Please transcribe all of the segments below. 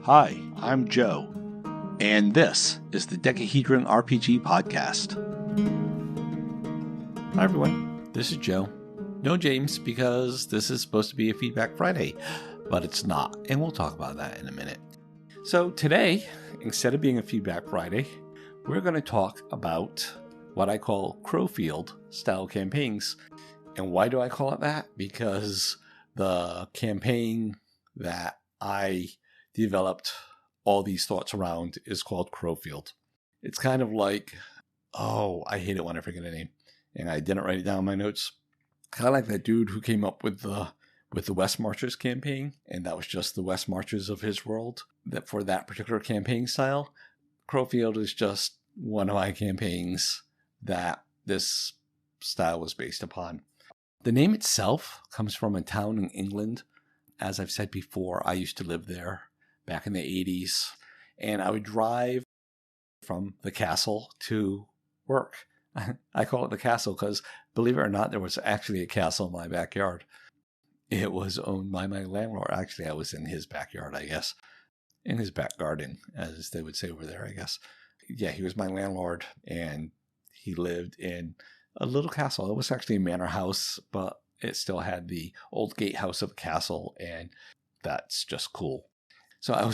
Hi, I'm Joe, and this is the Dekahedron RPG podcast. Hi everyone, this is Joe. No James, because this is supposed to be a Feedback Friday, but it's not, and we'll talk about that in a minute. So today, instead of being a Feedback Friday, we're going to talk about what I call Crowfield Style Campaigns. And why do I call it that? Because the campaign that I developed all these thoughts around is called Crowfield. It's kind of like, I hate it when I forget a name, and I didn't write it down in my notes. Kind of like that dude who came up with the West Marches campaign, and that was just the West Marches of his world. That for that particular campaign style, Crowfield is just one of my campaigns that this style was based upon. The name itself comes from a town in England. As I've said before, I used to live there back in the 80s, and I would drive from the castle to work. I call it the castle because, believe it or not, there was actually a castle in my backyard. It was owned by my landlord. Actually, I was in his backyard, I guess. In his back garden, as they would say over there, I guess. Yeah, he was my landlord, and he lived in a little castle. It was actually a manor house, but it still had the old gatehouse of a castle, and that's just cool. So I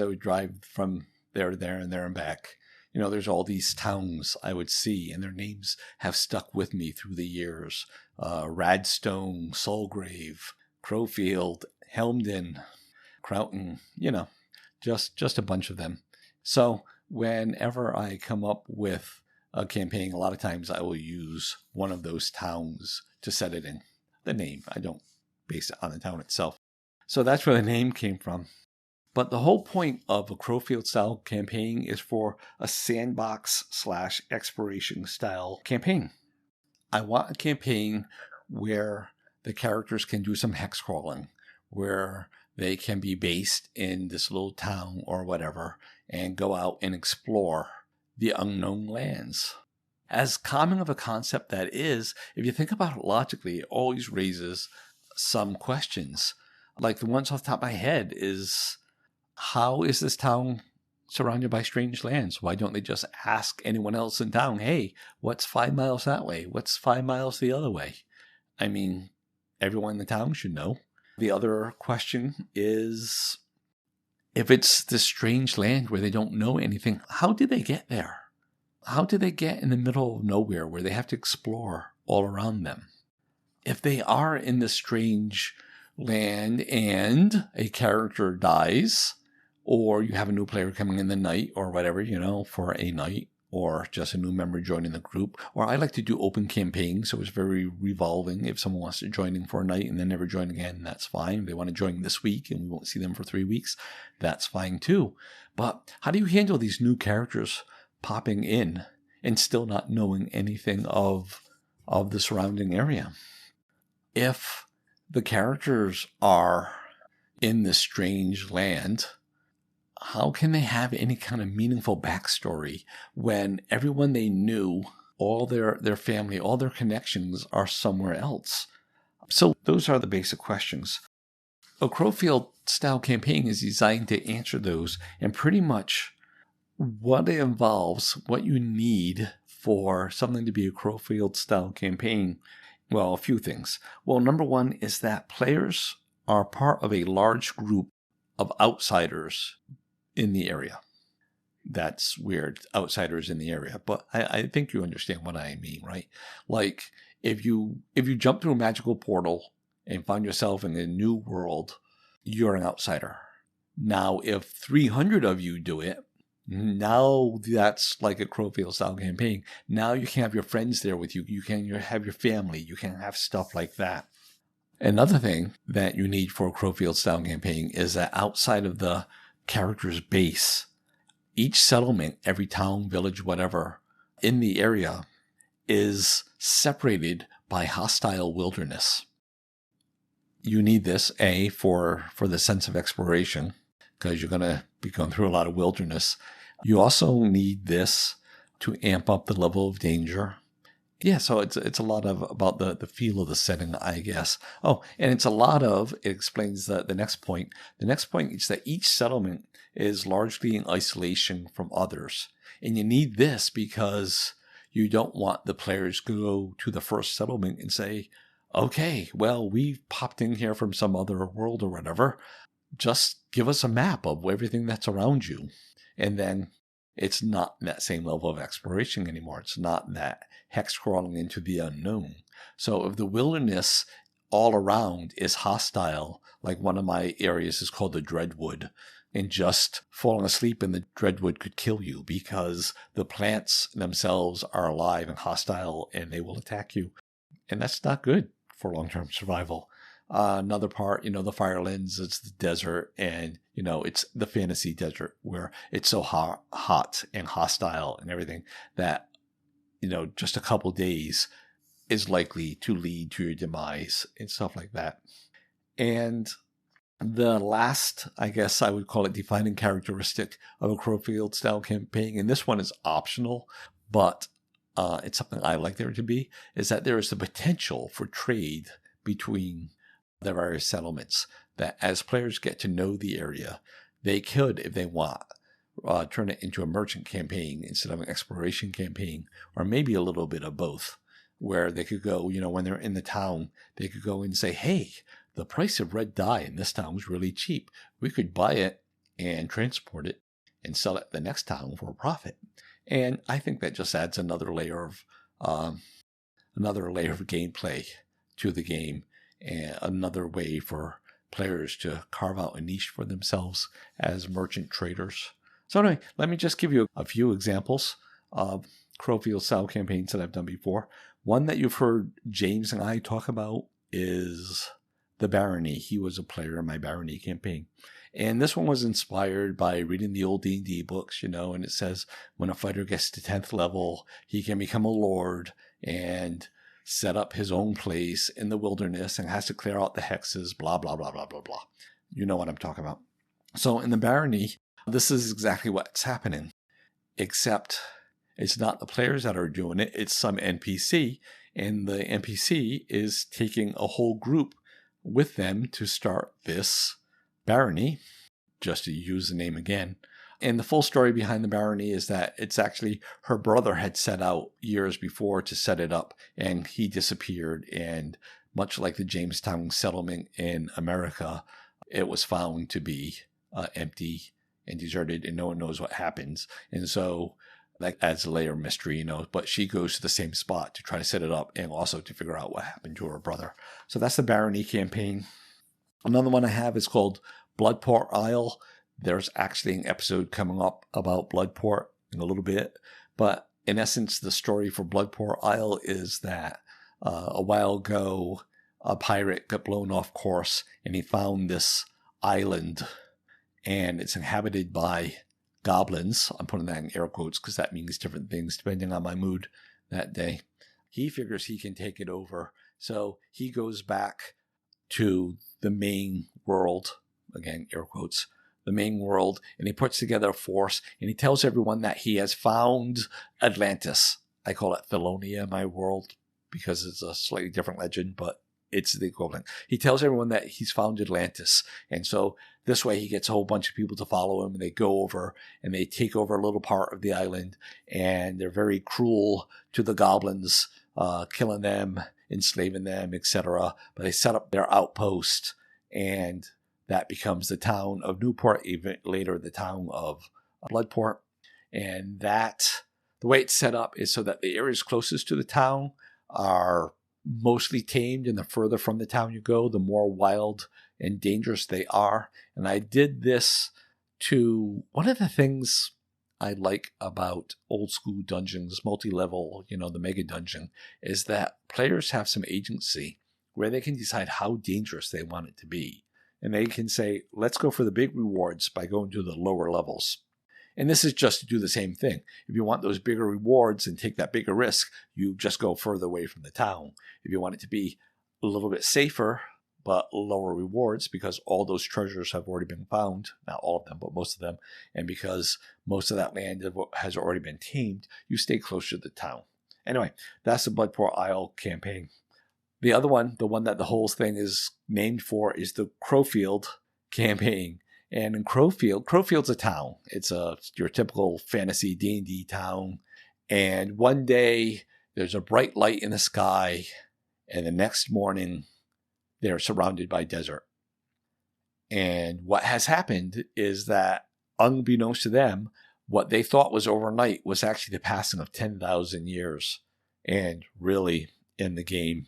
would drive from there to there and there and back. You know, there's all these towns I would see, and their names have stuck with me through the years. Radstone, Solgrave, Crowfield, Helmden, Croughton, just a bunch of them. So whenever I come up with a campaign, a lot of times I will use one of those towns to set it in. The name, I don't base it on the town itself. So that's where the name came from. But the whole point of a Crowfield style campaign is for a sandbox/exploration style campaign. I want a campaign where the characters can do some hex crawling, where they can be based in this little town or whatever and go out and explore the unknown lands. As common of a concept that is, if you think about it logically, it always raises some questions. Like the ones off the top of my head is, how is this town surrounded by strange lands? Why don't they just ask anyone else in town, hey, what's 5 miles that way? What's 5 miles the other way? I mean, everyone in the town should know. The other question is, if it's this strange land where they don't know anything, how did they get there? How did they get in the middle of nowhere where they have to explore all around them? If they are in this strange land and a character dies, or you have a new player coming in the night or whatever, for a night, or just a new member joining the group. Or I like to do open campaigns, so it's very revolving. If someone wants to join in for a night and then never join again, that's fine. If they want to join this week and we won't see them for 3 weeks, that's fine too. But how do you handle these new characters popping in and still not knowing anything of the surrounding area? If the characters are in this strange land, how can they have any kind of meaningful backstory when everyone they knew, all their family, all their connections are somewhere else? So those are the basic questions. A Crowfield style campaign is designed to answer those, and pretty much what it involves, what you need for something to be a Crowfield style campaign. Well, a few things. Well, number one is that players are part of a large group of outsiders in the area. That's weird, outsiders in the area, but I think you understand what I mean, right? Like if you jump through a magical portal and find yourself in a new world, you're an outsider. Now, if 300 of you do it, now that's like a Crowfield style campaign. Now you can have your friends there with you. You can have your family. You can have stuff like that. Another thing that you need for a Crowfield style campaign is that outside of the character's base, each settlement, every town, village, whatever, in the area is separated by hostile wilderness. You need this, A, for the sense of exploration, because you're going to be going through a lot of wilderness. You also need this to amp up the level of danger Yeah, so it's a lot of about the feel of the setting, I guess. Oh, and it's a lot of, it explains the next point. The next point is that each settlement is largely in isolation from others. And you need this because you don't want the players to go to the first settlement and say, okay, well, we've popped in here from some other world or whatever. Just give us a map of everything that's around you. And then it's not that same level of exploration anymore. It's not that hex crawling into the unknown. So if the wilderness all around is hostile, like one of my areas is called the Dreadwood, and just falling asleep in the Dreadwood could kill you because the plants themselves are alive and hostile and they will attack you. And that's not good for long-term survival. Another part, the Firelands, it's the desert, and, it's the fantasy desert where it's so hot and hostile and everything that, just a couple days is likely to lead to your demise and stuff like that. And the last, I guess I would call it defining characteristic of a Crowfield Style Campaign, and this one is optional, but it's something I like there to be, is that there is the potential for trade between the various settlements, that as players get to know the area, they could, if they want, turn it into a merchant campaign instead of an exploration campaign, or maybe a little bit of both, where they could go, when they're in the town, they could go and say, hey, the price of red dye in this town was really cheap. We could buy it and transport it and sell it the next town for a profit. And I think that just adds another layer of gameplay to the game, and another way for players to carve out a niche for themselves as merchant traders. So anyway, let me just give you a few examples of Crowfield style campaigns that I've done before. One that you've heard James and I talk about is the Barony. He was a player in my Barony campaign. And this one was inspired by reading the old D&D books, and it says when a fighter gets to 10th level, he can become a lord and set up his own place in the wilderness and has to clear out the hexes, blah, blah, blah, blah, blah, blah. You know what I'm talking about. So in the Barony, this is exactly what's happening, except it's not the players that are doing it. It's some NPC, and the NPC is taking a whole group with them to start this Barony, just to use the name again. And the full story behind the Barony is that it's actually her brother had set out years before to set it up, and he disappeared. And much like the Jamestown settlement in America, it was found to be empty and deserted, and no one knows what happens. And so that adds a layer of mystery, but she goes to the same spot to try to set it up and also to figure out what happened to her brother. So that's the Barony campaign. Another one I have is called Bloodport Isle. There's actually an episode coming up about Bloodport in a little bit. But in essence, the story for Bloodport Isle is that a while ago, a pirate got blown off course and he found this island, and it's inhabited by goblins. I'm putting that in air quotes because that means different things depending on my mood that day. He figures he can take it over. So he goes back to the main world, again, air quotes, the main world, and he puts together a force, and he tells everyone that he has found Atlantis. I call it Thelonia, my world, because it's a slightly different legend, but it's the equivalent. He tells everyone that he's found Atlantis, and so this way he gets a whole bunch of people to follow him, and they go over, and they take over a little part of the island, and they're very cruel to the goblins, killing them, enslaving them, etc. But they set up their outpost, and that becomes the town of Newport, even later the town of Bloodport. And that, the way it's set up is so that the areas closest to the town are mostly tamed, and the further from the town you go, the more wild and dangerous they are. And I did this to, one of the things I like about old school dungeons, multi-level, the mega dungeon, is that players have some agency where they can decide how dangerous they want it to be. And they can say, let's go for the big rewards by going to the lower levels. And this is just to do the same thing. If you want those bigger rewards and take that bigger risk, you just go further away from the town. If you want it to be a little bit safer, but lower rewards, because all those treasures have already been found, not all of them, but most of them, and because most of that land has already been tamed, you stay closer to the town. Anyway, that's the Bloodport Isle campaign. The other one, the one that the whole thing is named for, is the Crowfield campaign. And in Crowfield's a town. It's your typical fantasy D&D town. And one day there's a bright light in the sky, and the next morning they're surrounded by desert. And what has happened is that, unbeknownst to them, what they thought was overnight was actually the passing of 10,000 years. And really, in the game,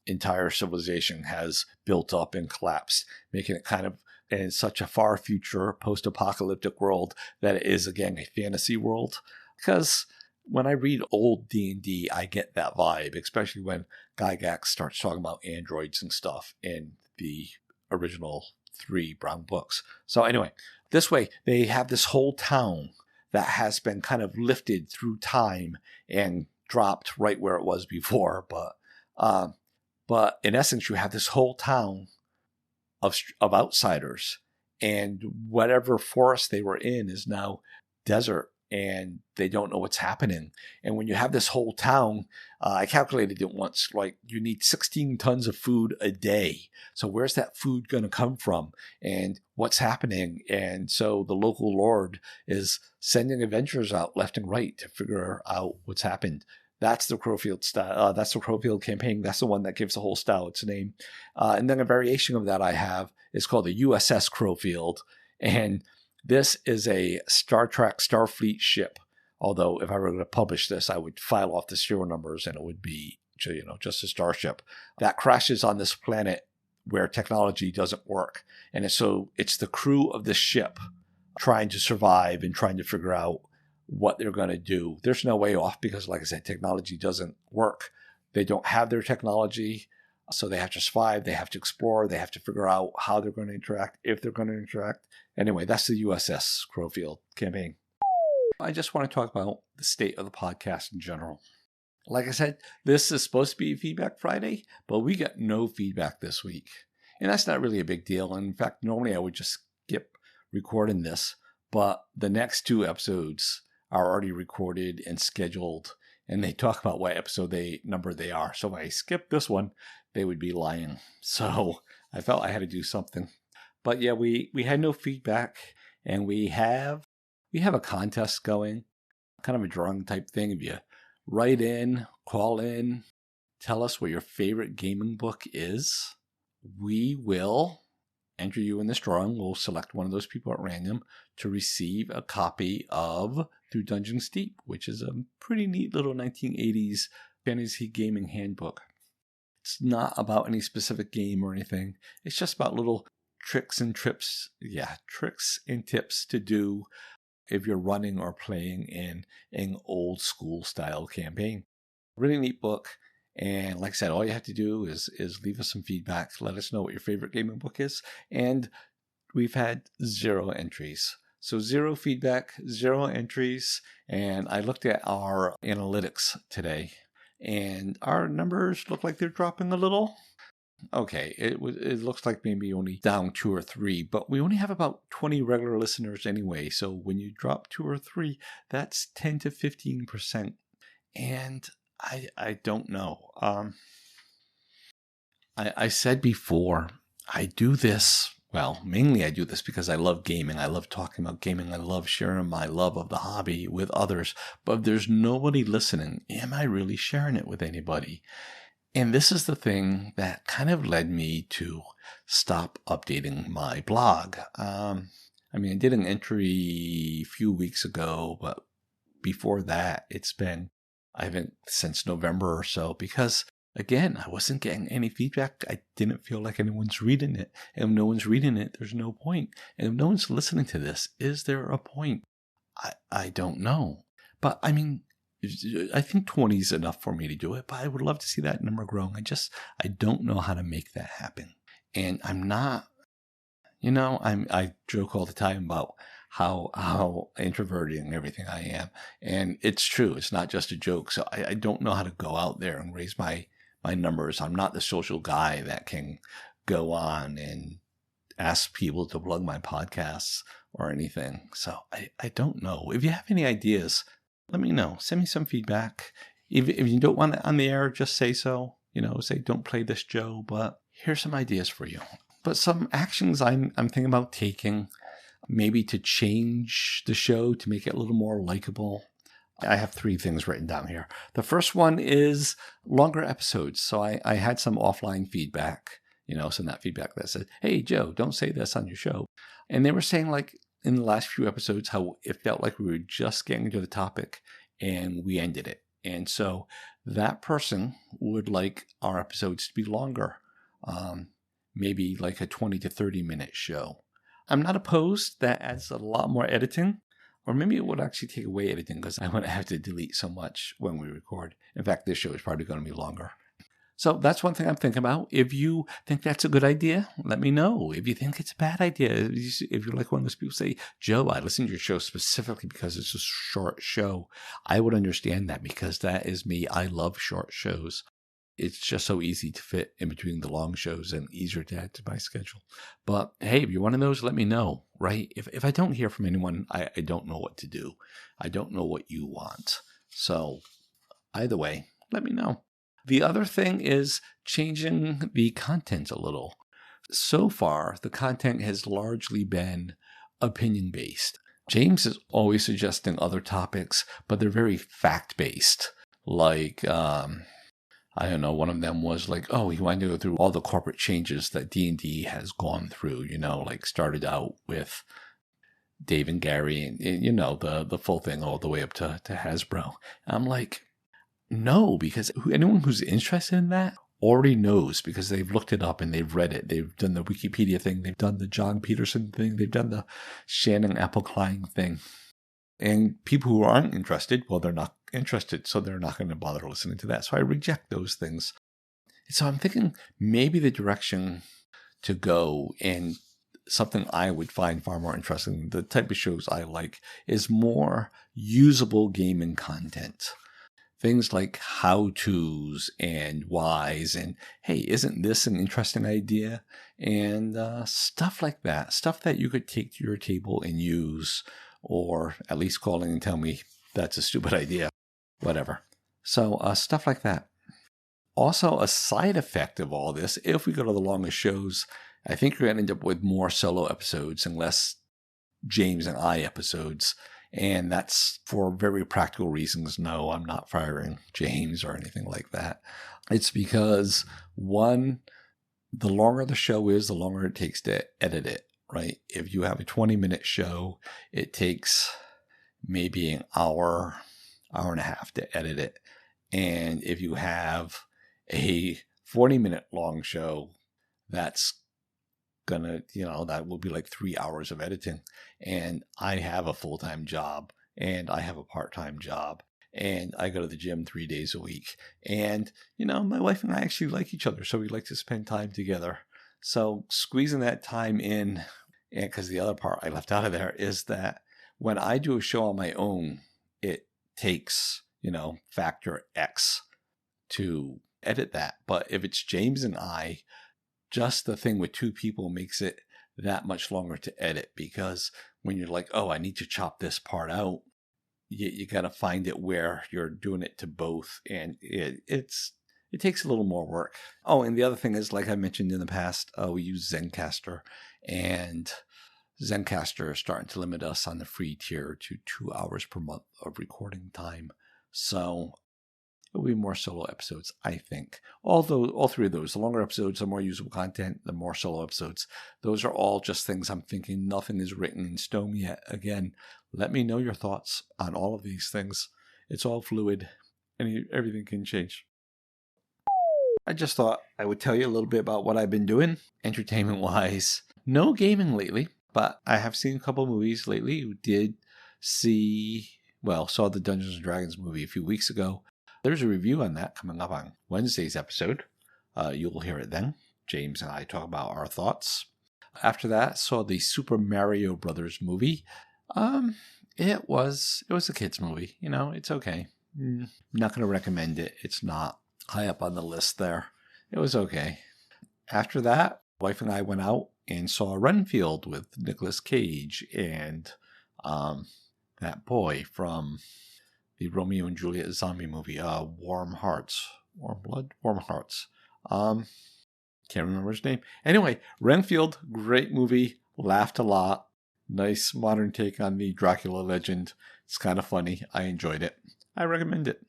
entire civilization has built up and collapsed, making it kind of in such a far future post-apocalyptic world that it is, again, a fantasy world. Because when I read old D&D, I get that vibe, especially when Gygax starts talking about androids and stuff in the original 3 Brown books. So anyway, this way, they have this whole town that has been kind of lifted through time and dropped right where it was before. But in essence, you have this whole town of outsiders, and whatever forest they were in is now desert, and they don't know what's happening. And when you have this whole town, I calculated it once, like you need 16 tons of food a day. So where's that food going to come from, and what's happening? And so the local lord is sending adventurers out left and right to figure out what's happened. That's the Crowfield style. That's the Crowfield campaign. That's the one that gives the whole style its name. And then a variation of that I have is called the USS Crowfield. And this is a Star Trek Starfleet ship. Although if I were going to publish this, I would file off the serial numbers and it would be, just a starship that crashes on this planet where technology doesn't work. And so it's the crew of this ship trying to survive and trying to figure out what they're going to do. There's no way off because, like I said, technology doesn't work. They don't have their technology, so they have to survive. They have to explore. They have to figure out how they're going to interact, if they're going to interact. Anyway, that's the USS Crowfield campaign. I just want to talk about the state of the podcast in general. Like I said, this is supposed to be Feedback Friday, but we got no feedback this week. And that's not really a big deal. In fact, normally I would just skip recording this, but the next 2 episodes are already recorded and scheduled, and they talk about what episode number they are. So if I skip this one, they would be lying. So I felt I had to do something. But yeah, we had no feedback, and we have a contest going, kind of a drawing type thing. If you write in, call in, tell us what your favorite gaming book is, we will enter you in this drawing. We'll select one of those people at random to receive a copy of Through Dungeons Deep, which is a pretty neat little 1980s fantasy gaming handbook. It's not about any specific game or anything. It's just about little tricks and tips to do if you're running or playing in an old school style campaign. Really neat book. And like I said, all you have to do is leave us some feedback. Let us know what your favorite gaming book is. And we've had 0 entries. So 0 feedback, 0 entries. And I looked at our analytics today, and our numbers look like they're dropping a little. Okay, it looks like maybe only down 2 or 3, but we only have about 20 regular listeners anyway. So when you drop 2 or 3, that's 10 to 15%. And I don't know. I said before, I do this, mainly I do this because I love gaming. I love talking about gaming. I love sharing my love of the hobby with others. But if there's nobody listening, am I really sharing it with anybody? And this is the thing that kind of led me to stop updating my blog. I did an entry a few weeks ago, but before that, I haven't since November or so, because again, I wasn't getting any feedback. I didn't feel like anyone's reading it. And if no one's reading it, there's no point. And if no one's listening to this, is there a point? I don't know. But I think 20 is enough for me to do it, but I would love to see that number growing. I don't know how to make that happen. And I'm not, I joke all the time about how introverted and everything I am. And it's true. It's not just a joke. So I don't know how to go out there and raise my numbers. I'm not the social guy that can go on and ask people to plug my podcasts or anything. So I don't know. If you have any ideas, let me know. Send me some feedback. if you don't want it on the air, just say so. Say, don't play this, Joe, but here's some ideas for you. But some actions I'm thinking about taking, maybe to change the show to make it a little more likable. I have 3 things written down here. The first one is longer episodes. So I had some offline feedback, some of that feedback that said, hey, Joe, don't say this on your show. And they were saying, like, in the last few episodes, how it felt like we were just getting into the topic and we ended it. And so that person would like our episodes to be longer, maybe like a 20 to 30 minute show. I'm not opposed. That adds a lot more editing. Or maybe it would actually take away editing because I wouldn't have to delete so much when we record. In fact, this show is probably going to be longer. So that's one thing I'm thinking about. If you think that's a good idea, let me know. If you think it's a bad idea, if you're like one of those people say, Joe, I listened to your show specifically because it's a short show, I would understand that because that is me. I love short shows. It's just so easy to fit in between the long shows and easier to add to my schedule. But hey, if you're one of those, let me know, right? If I don't hear from anyone, I don't know what to do. I don't know what you want. So either way, let me know. The other thing is changing the content a little. So far, the content has largely been opinion-based. James is always suggesting other topics, but they're very fact-based. Like, I don't know, one of them was like, oh, he wanted to go through all the corporate changes that D&D has gone through, like started out with Dave and Gary and the full thing all the way up to Hasbro. And I'm like, no, because anyone who's interested in that already knows because they've looked it up and they've read it. They've done the Wikipedia thing. They've done the John Peterson thing. They've done the Shannon Appelkline thing. And people who aren't interested, well, they're not interested, so they're not going to bother listening to that. So I reject those things. So I'm thinking maybe the direction to go and something I would find far more interesting, the type of shows I like, is more usable gaming content. Things like how-tos and whys and, hey, isn't this an interesting idea? And stuff like that. Stuff that you could take to your table and use, or at least call in and tell me that's a stupid idea. Whatever. So stuff like that. Also, a side effect of all this, if we go to the longest shows, I think you're going to end up with more solo episodes and less James and I episodes. And that's for very practical reasons. No, I'm not firing James or anything like that. It's because, one, the longer the show is, the longer it takes to edit it, right? If you have a 20-minute show, it takes maybe an hour and a half to edit it. And if you have a 40-minute long show, that's gonna, that will be like 3 hours of editing. And I have a full-time job and I have a part-time job and I go to the gym 3 days a week. And, my wife and I actually like each other. So we like to spend time together. So squeezing that time in, and because the other part I left out of there is that when I do a show on my own, it takes, factor X to edit that. But if it's James and I, just the thing with 2 people makes it that much longer to edit, because when you're like, oh, I need to chop this part out, you got to find it where you're doing it to both. And it takes a little more work. Oh, and the other thing is, like I mentioned in the past, we use Zencastr, and Zencastr is starting to limit us on the free tier to 2 hours per month of recording time. So it'll be more solo episodes, I think. Although all 3 of those, the longer episodes are more usable content, the more solo episodes. Those are all just things I'm thinking. Nothing is written in stone yet. Again, let me know your thoughts on all of these things. It's all fluid and everything can change. I just thought I would tell you a little bit about what I've been doing, entertainment-wise. No gaming lately, but I have seen a couple movies lately. You did saw the Dungeons & Dragons movie a few weeks ago. There's a review on that coming up on Wednesday's episode. You'll hear it then. James and I talk about our thoughts. After that, saw the Super Mario Brothers movie. It was a kid's movie. It's okay. I'm not going to recommend it. It's not high up on the list there. It was okay. After that, wife and I went out and saw Renfield with Nicolas Cage and that boy from the Romeo and Juliet zombie movie, Warm Hearts. Warm Blood? Warm Hearts. Can't remember his name. Anyway, Renfield, great movie. Laughed a lot. Nice modern take on the Dracula legend. It's kind of funny. I enjoyed it. I recommend it.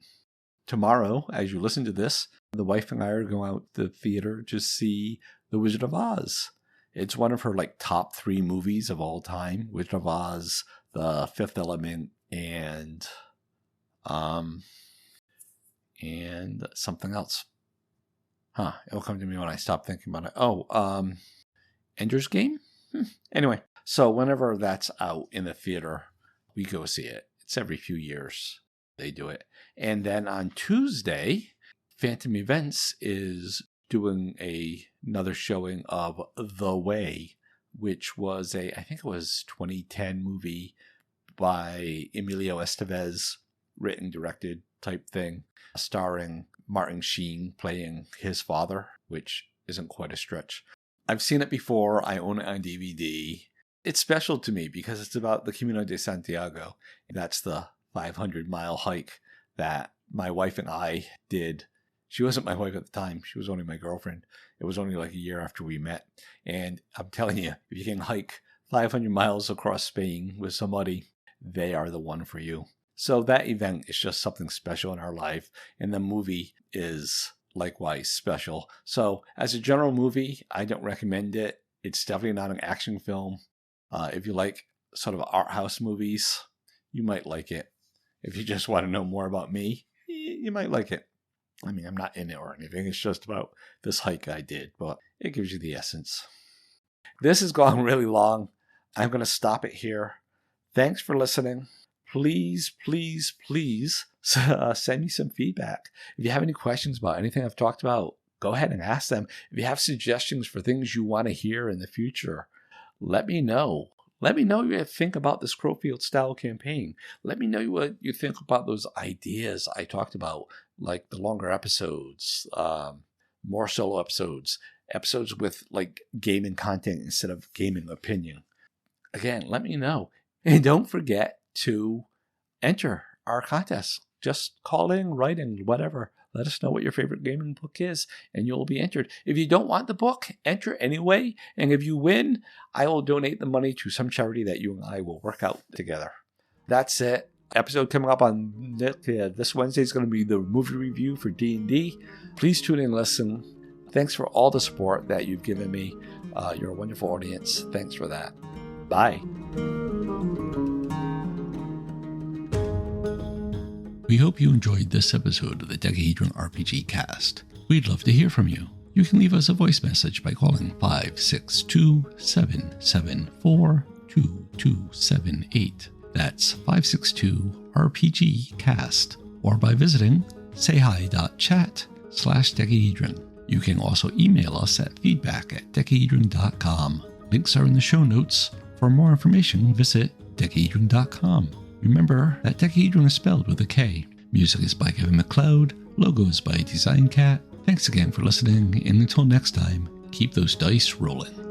Tomorrow, as you listen to this, the wife and I are going out to the theater to see The Wizard of Oz. It's one of her top 3 movies of all time. Wizard of Oz, The Fifth Element, and something else. It'll come to me when I stop thinking about it. Ender's Game? Anyway, so whenever that's out in the theater, we go see it. It's every few years they do it. And then on Tuesday, Phantom Events is doing another showing of The Way, which was I think it was 2010 movie by Emilio Estevez, written, directed type thing, starring Martin Sheen playing his father, which isn't quite a stretch. I've seen it before. I own it on DVD. It's special to me because it's about the Camino de Santiago. That's the 500-mile hike that my wife and I did. She wasn't my wife at the time. She was only my girlfriend. It was only a year after we met. And I'm telling you, if you can hike 500 miles across Spain with somebody, they are the one for you. So that event is just something special in our life. And the movie is likewise special. So as a general movie, I don't recommend it. It's definitely not an action film. If you like sort of art house movies, you might like it. If you just want to know more about me, you might like it. I mean, I'm not in it or anything. It's just about this hike I did, but it gives you the essence. This has gone really long. I'm going to stop it here. Thanks for listening. Please, please, please send me some feedback. If you have any questions about anything I've talked about, go ahead and ask them. If you have suggestions for things you want to hear in the future, let me know. Let me know what you think about this Crowfield Style Campaign. Let me know what you think about those ideas I talked about, like the longer episodes, more solo episodes, episodes with gaming content instead of gaming opinion. Again, let me know. And don't forget to enter our contest. Just call in, write in, whatever. Let us know what your favorite gaming book is, and you'll be entered. If you don't want the book, enter anyway. And if you win, I will donate the money to some charity that you and I will work out together. That's it. Episode coming up on this Wednesday is going to be the movie review for D&D. Please tune in and listen. Thanks for all the support that you've given me. You're a wonderful audience. Thanks for that. Bye. We hope you enjoyed this episode of the Dekahedron RPG cast. We'd love to hear from you. You can leave us a voice message by calling 562-774-2278. That's 562-RPG-CAST. Or by visiting sayhi.chat/Dekahedron. You can also email us at feedback@dekahedron.com. Links are in the show notes. For more information, visit dekahedron.com. Remember that Dekahedron is spelled with a K. Music is by Kevin MacLeod. Logos by Design Cat. Thanks again for listening, and until next time, keep those dice rolling.